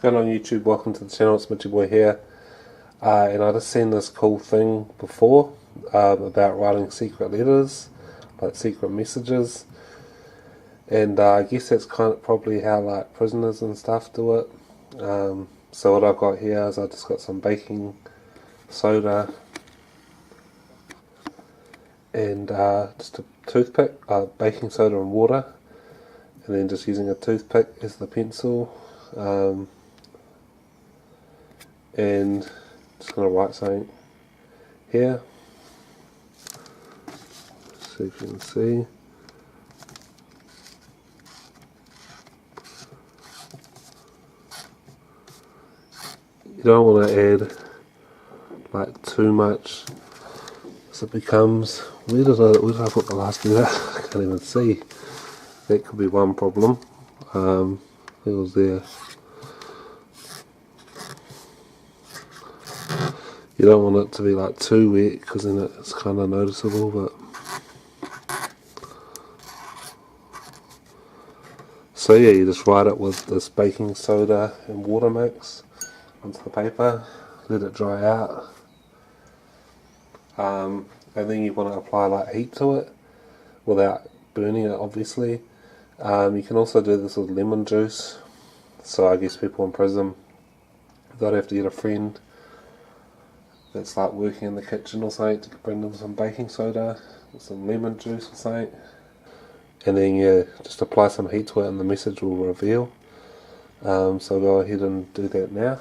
Going on YouTube, welcome to the channel, it's Mitchy boy here, and I just seen this cool thing before about writing secret letters, like secret messages, and I guess that's kind of probably how like prisoners and stuff do it. So what I've got here is I just got some baking soda and just a toothpick, baking soda and water, and then just using a toothpick as the pencil. And just going to write something here, so you can see. You don't want to add like too much, so it becomes, where did I put the last letter? I can't even see. That could be one problem. It was there. You don't want it to be like too wet because then it's kind of noticeable, but so yeah, you just write it with this baking soda and water mix onto the paper, let it dry out, and then you want to apply like heat to it without burning it obviously. You can also do this with lemon juice, so I guess people in prison don't have to get a friend that's like working in the kitchen or something to bring them some baking soda, some lemon juice or something, and then yeah, just apply some heat to it and the message will reveal. So go ahead and do that now.